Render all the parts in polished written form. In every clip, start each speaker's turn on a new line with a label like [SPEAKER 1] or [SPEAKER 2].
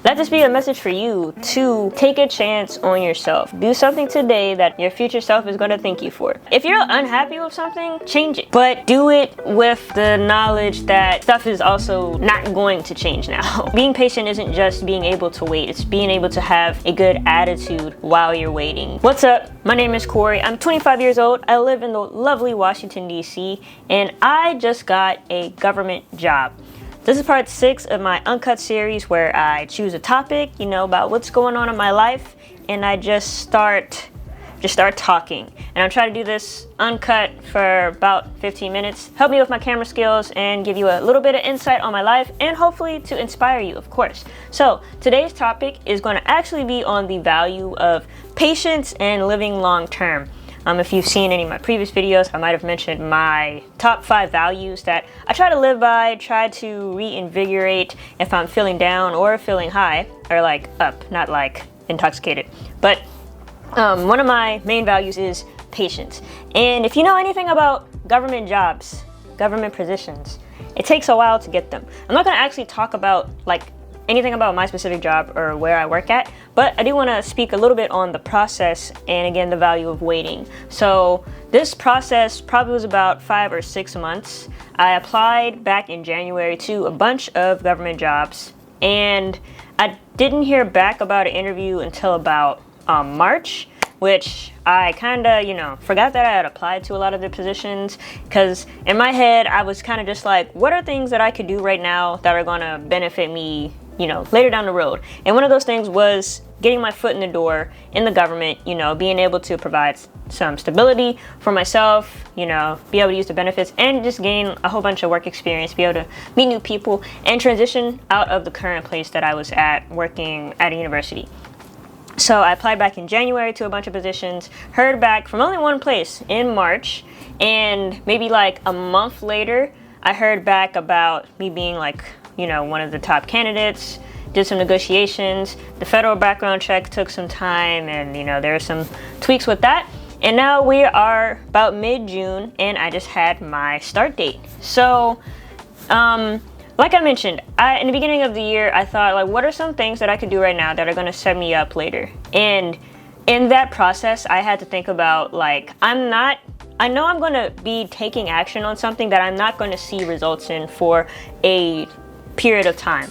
[SPEAKER 1] Let this be a message for you to take a chance on yourself. Do something today that your future self is going to thank you for. If you're unhappy with something, change it. But do it with the knowledge that stuff is also not going to change now. Being patient isn't just being able to wait. It's being able to have a good attitude while you're waiting. What's up? My name is Corey. I'm 25 years old. I live in the lovely Washington, D.C. and I just got a government job. This is part 6 of my Uncut Series where I choose a topic, about what's going on in my life, and I just start talking. And I'm trying to do this uncut for about 15 minutes. Help me with my camera skills and give you a little bit of insight on my life and hopefully to inspire you, of course. So today's topic is going to actually be on the value of patience and living long term. If you've seen any of my previous videos, I might have mentioned my top 5 values that I try to live by, try to reinvigorate if I'm feeling down or feeling high, or like up, not like intoxicated. But one of my main values is patience. And if you know anything about government jobs, government positions, it takes a while to get them. I'm not going to actually talk about anything about my specific job or where I work at, but I do want to speak a little bit on the process and again the value of waiting. So this process probably was about 5 or 6 months. I applied back in January to a bunch of government jobs and I didn't hear back about an interview until about March, which I kind of, forgot that I had applied to a lot of the positions, because in my head I was kind of just like, what are things that I could do right now that are going to benefit me later down the road? And one of those things was getting my foot in the door in the government, being able to provide some stability for myself, be able to use the benefits and just gain a whole bunch of work experience, be able to meet new people and transition out of the current place that I was at working at a university. So I applied back in January to a bunch of positions, heard back from only one place in March, and maybe like a month later, I heard back about me being one of the top candidates, did some negotiations. The federal background check took some time and, there are some tweaks with that. And now we are about mid-June and I just had my start date. So, like I mentioned, in the beginning of the year, I thought, what are some things that I could do right now that are going to set me up later? And in that process, I had to think about, I know I'm going to be taking action on something that I'm not going to see results in for a period of time.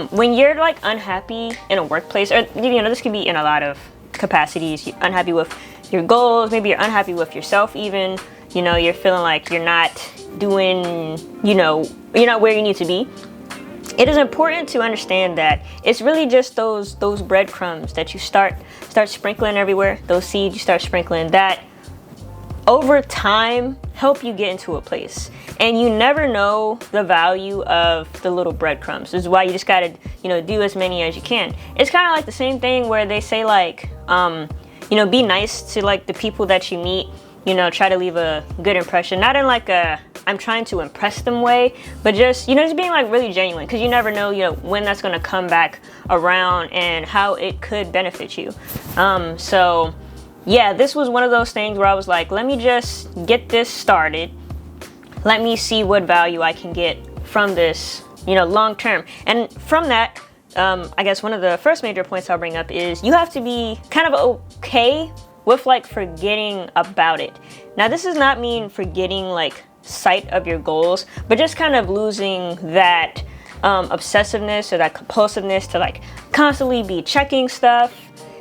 [SPEAKER 1] When you're unhappy in a workplace, or this can be in a lot of capacities, you're unhappy with your goals, maybe you're unhappy with yourself even, you're feeling like you're not doing, you're not where you need to be. It is important to understand that it's really just those breadcrumbs that you start sprinkling everywhere, those seeds you start sprinkling that over time help you get into a place. And you never know the value of the little breadcrumbs. This is why you just gotta do as many as you can. It's kind of like the same thing where they say be nice to the people that you meet, try to leave a good impression, not in a I'm trying to impress them way, but just just being really genuine, because you never know when that's going to come back around and how it could benefit you. So yeah, this was one of those things where I was like, let me just get this started. Let me see what value I can get from this, long term. And from that, I guess one of the first major points I'll bring up is you have to be kind of okay with forgetting about it. Now, this does not mean forgetting sight of your goals, but just kind of losing that obsessiveness or that compulsiveness to constantly be checking stuff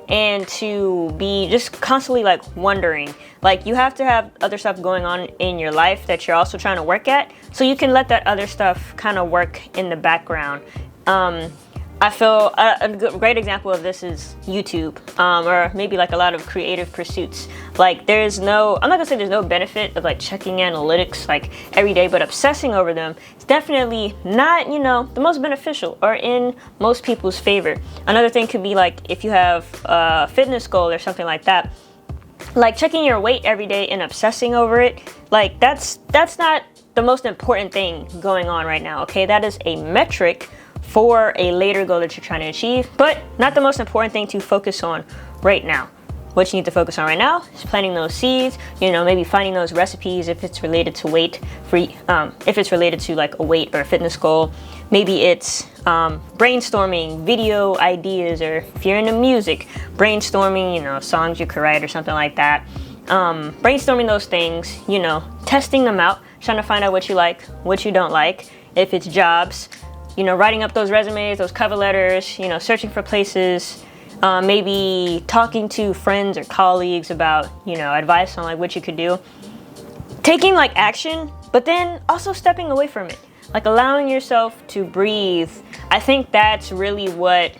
[SPEAKER 1] and to be just constantly wondering. You have to have other stuff going on in your life that you're also trying to work at, so you can let that other stuff kind of work in the background. I feel a great example of this is YouTube, or maybe a lot of creative pursuits. I'm not gonna say there's no benefit of checking analytics every day, but obsessing over them is definitely not, the most beneficial or in most people's favor. Another thing could be if you have a fitness goal or something like that, checking your weight every day and obsessing over it, that's not the most important thing going on right now, okay? That is a metric for a later goal that you're trying to achieve, but not the most important thing to focus on right now. What you need to focus on right now is planting those seeds, maybe finding those recipes if it's related to weight, if it's related to a weight or a fitness goal, maybe it's brainstorming video ideas, or if you're into music, brainstorming, you know, songs you could write or something like that. Brainstorming those things, you know, testing them out, trying to find out what you like, what you don't like. If it's jobs, you know, writing up those resumes, those cover letters, you know, searching for places, maybe talking to friends or colleagues about, you know, advice on like what you could do. Taking like action, but then also stepping away from it, like allowing yourself to breathe. I think that's really what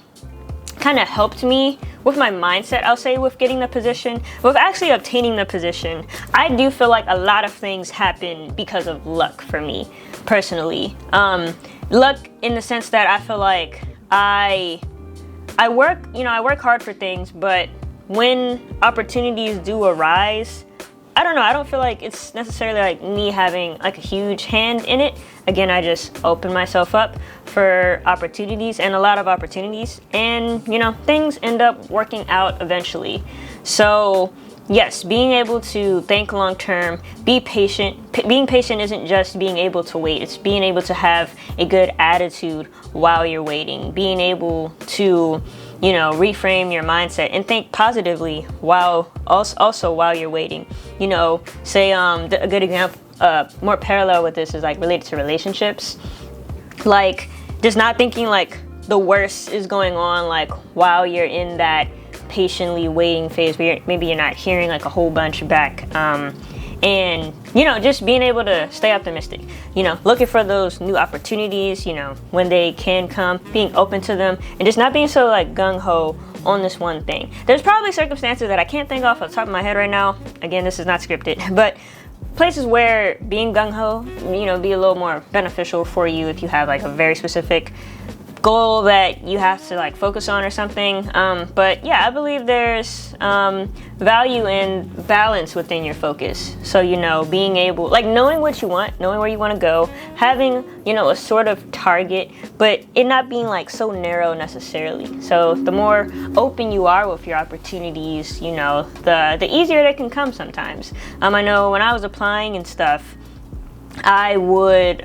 [SPEAKER 1] kind of helped me with my mindset, I'll say, with getting the position, with actually obtaining the position. I do feel like a lot of things happen because of luck for me personally. Luck in the sense that I feel like I work hard for things, but when opportunities do arise, I don't know, I don't feel like it's necessarily like me having like a huge hand in it. Again, I just open myself up for opportunities, and a lot of opportunities, and you know, things end up working out eventually. So yes, being able to think long term, be patient. Being patient isn't just being able to wait, it's being able to have a good attitude while you're waiting, being able to, you know, reframe your mindset and think positively while also while you're waiting. You know, say a good example, more parallel with this is like related to relationships. Like just not thinking like the worst is going on like while you're in that patiently waiting phase where maybe you're not hearing like a whole bunch back, and you know, just being able to stay optimistic, you know, looking for those new opportunities, you know, when they can come, being open to them, and just not being so like gung-ho on this one thing. There's probably circumstances that I can't think off the top of my head right now. Again, this is not scripted, but places where being gung-ho, you know, be a little more beneficial for you if you have like a very specific goal that you have to like focus on or something. But yeah, I believe there's value in balance within your focus. So, you know, being able, like knowing what you want, knowing where you want to go, having, you know, a sort of target, but it not being like so narrow necessarily. So the more open you are with your opportunities, you know, the easier they can come sometimes. I know when I was applying and stuff, I would,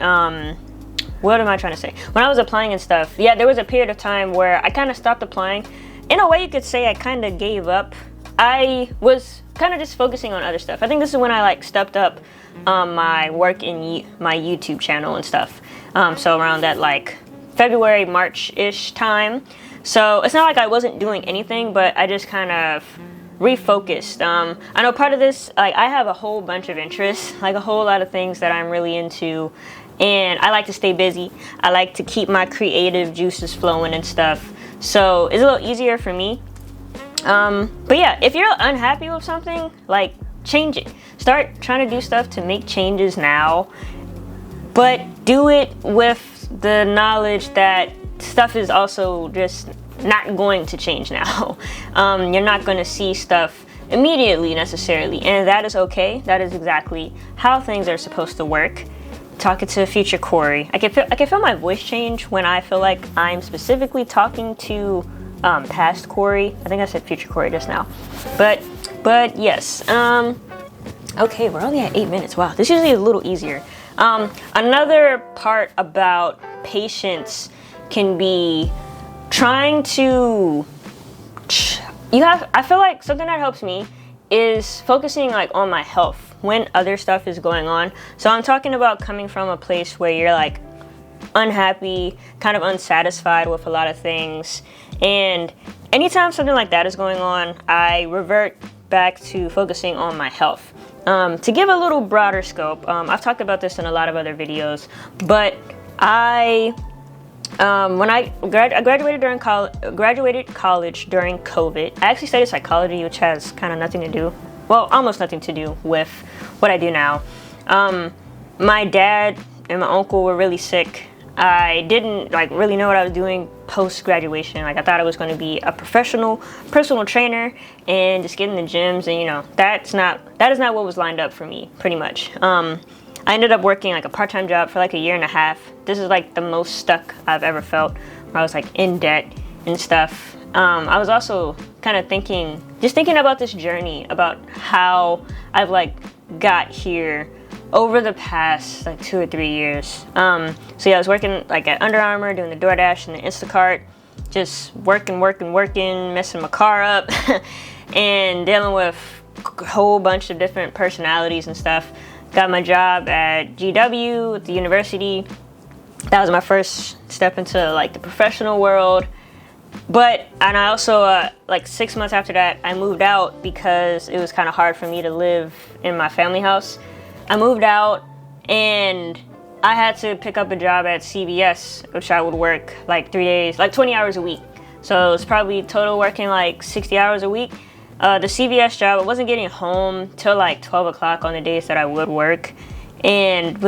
[SPEAKER 1] what am I trying to say? When I was applying and stuff, yeah, there was a period of time where I kind of stopped applying. In a way, you could say I kind of gave up. I was kind of just focusing on other stuff. I think this is when I like stepped up my work in my YouTube channel and stuff. So around that like February, March-ish time. So it's not like I wasn't doing anything, but I just kind of refocused. I know part of this, like I have a whole bunch of interests, like a whole lot of things that I'm really into. And I like to stay busy. I like to keep my creative juices flowing and stuff. So it's a little easier for me. But yeah, if you're unhappy with something, like change it. Start trying to do stuff to make changes now. But do it with the knowledge that stuff is also just not going to change now. You're not going to see stuff immediately necessarily. And that is okay. That is exactly how things are supposed to work. Talking to future Corey. I can feel my voice change when I feel like I'm specifically talking to past Corey. I think I said future Corey just now. But yes. Okay, we're only at 8 minutes. Wow, this usually is a little easier. Another part about patience can be trying to I feel like something that helps me is focusing like on my health when other stuff is going on. So I'm talking about coming from a place where you're like unhappy, kind of unsatisfied with a lot of things. And anytime something like that is going on, I revert back to focusing on my health. To give a little broader scope, I've talked about this in a lot of other videos, but when I graduated college during COVID. I actually studied psychology, which has kind of nothing to do, well, almost nothing to do with what I do now. My dad and my uncle were really sick. I didn't like really know what I was doing post-graduation. Like I thought I was going to be a professional personal trainer and just get in the gyms, and you know, that is not what was lined up for me, pretty much. I ended up working like a part-time job for like a year and a half. This is like the most stuck I've ever felt, where I was like in debt and stuff. I was also kind of thinking about this journey, about how I've like got here over the past like 2 or 3 years. So yeah, I was working like at Under Armour, doing the DoorDash and the Instacart, just working, messing my car up, and dealing with a whole bunch of different personalities and stuff. Got my job at GW at the university. That was my first step into like the professional world. And I also, like 6 months after that, I moved out because it was kind of hard for me to live in my family house. I moved out and I had to pick up a job at CVS, which I would work like 3 days, like 20 hours a week. So it was probably total working like 60 hours a week. The CVS job, I wasn't getting home till like 12 o'clock on the days that I would work. And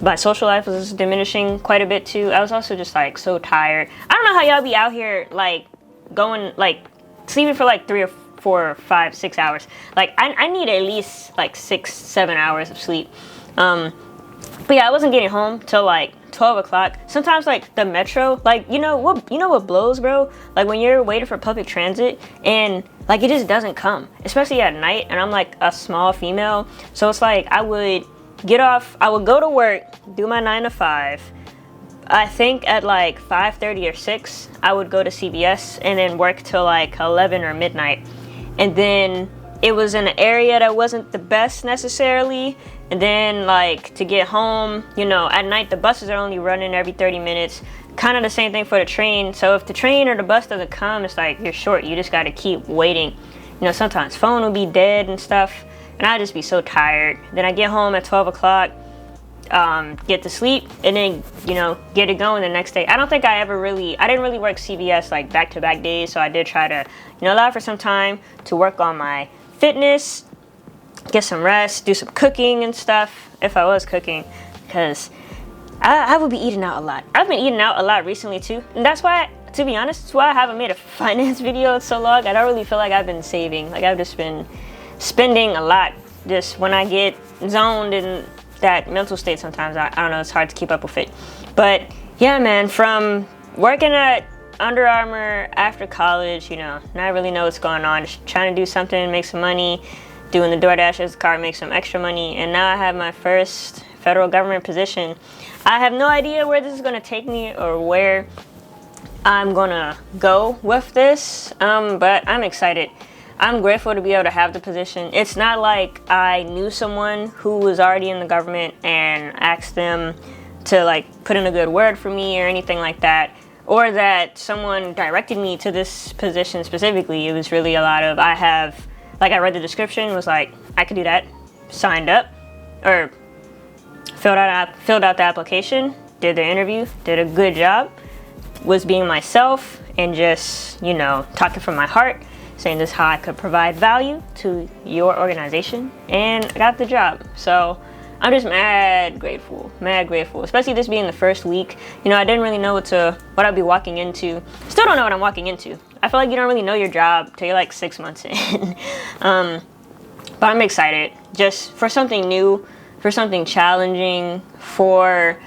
[SPEAKER 1] my social life was diminishing quite a bit too. I was also just like so tired. I don't know how y'all be out here like going, like sleeping for like 3 or 4 or 5, 6 hours. Like I need at least like 6, 7 hours of sleep. But yeah, I wasn't getting home till like 12 o'clock. Sometimes like the metro, like you know what blows, bro? Like when you're waiting for public transit and like it just doesn't come, especially at night. And I'm like a small female, so it's like I would get off, I would go to work, do my 9 to 5. I think at like 5:30 or 6, I would go to CVS and then work till like 11 or midnight. And then it was in an area that wasn't the best necessarily. And then like to get home, you know, at night the buses are only running every 30 minutes. Kind of the same thing for the train. So if the train or the bus doesn't come, it's like you're short. You just got to keep waiting. You know, sometimes phone will be dead and stuff. And I'd just be so tired. Then I get home at 12 o'clock, get to sleep, and then, you know, get it going the next day. I don't think I didn't really work CVS like back-to-back days. So I did try to, you know, allow for some time to work on my fitness, get some rest, do some cooking and stuff, if I was cooking, because I would be eating out a lot. I've been eating out a lot recently too, and that's why, to be honest, that's why I haven't made a finance video in so long. I don't really feel like I've been saving. Like I've just been spending a lot. Just when I get zoned in that mental state, sometimes I don't know, it's hard to keep up with it. But yeah, man, from working at Under Armour after college, you know, not really know what's going on, just trying to do something, make some money, doing the DoorDash as a car, make some extra money, and now I have my first federal government position. I have no idea where this is going to take me or where I'm going to go with this, but I'm excited. I'm grateful to be able to have the position. It's not like I knew someone who was already in the government and asked them to like put in a good word for me or anything like that, or that someone directed me to this position specifically. It was really a lot of, I read the description, was like, I could do that, signed up, or filled out the application, did the interview, did a good job, was being myself and just, you know, talking from my heart, saying this is how I could provide value to your organization, and got the job. So I'm just mad grateful, especially this being the first week. You know, I didn't really know what I'd be walking into. Still don't know what I'm walking into. I feel like you don't really know your job till you're like 6 months in. But I'm excited just for something new, for something challenging, for,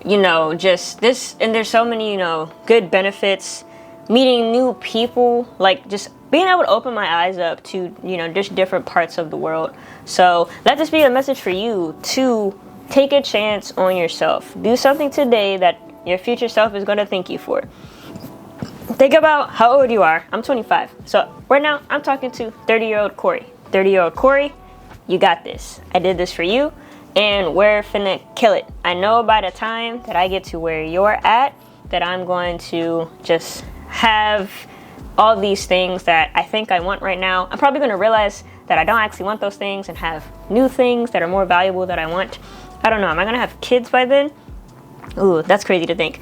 [SPEAKER 1] you know, just this. And there's so many, you know, good benefits, meeting new people, like just being able to open my eyes up to, you know, just different parts of the world. So let this be a message for you to take a chance on yourself. Do something today that your future self is going to thank you for. Think about how old you are. I'm 25. So right now I'm talking to 30-year-old Corey. 30-year-old Corey, you got this. I did this for you, and we're finna kill it. I know by the time that I get to where you're at, that I'm going to just have all these things that I think I want right now. I'm probably gonna realize that I don't actually want those things and have new things that are more valuable that I want. I don't know, am I gonna have kids by then? Ooh, that's crazy to think.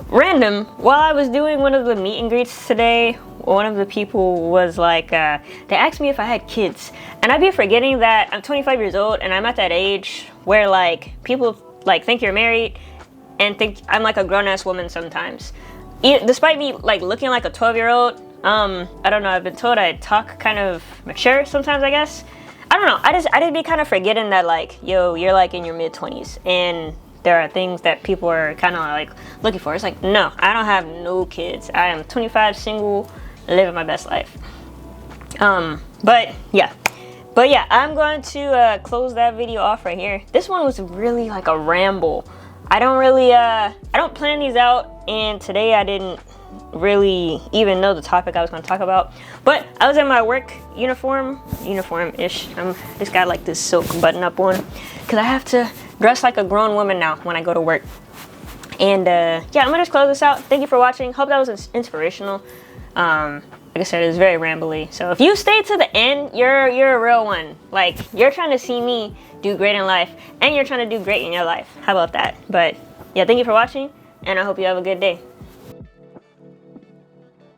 [SPEAKER 1] Random, while I was doing one of the meet and greets today, one of the people was like, they asked me if I had kids. And I'd be forgetting that I'm 25 years old and I'm at that age where like people like think you're married and think I'm like a grown-ass woman sometimes. Despite me like looking like a 12-year-old, I don't know, I've been told I talk kind of mature sometimes, I guess. I don't know, I just be kind of forgetting that like, yo, you're like in your mid-20s and there are things that people are kind of like looking for. It's like, no, I don't have no kids. I am 25, single, living my best life. But yeah, But yeah, I'm going to close that video off right here. This one was really like a ramble. I don't plan these out, and today I didn't really even know the topic I was going to talk about. But I was in my work uniform-ish. Just got like this silk button-up on, because I have to dress like a grown woman now when I go to work. And yeah, I'm gonna just close this out. Thank you for watching. Hope that was inspirational. Like I said, it was very rambly. So if you stay to the end, you're a real one. Like, you're trying to see me do great in life, and you're trying to do great in your life. How about that? But yeah, thank you for watching, and I hope you have a good day.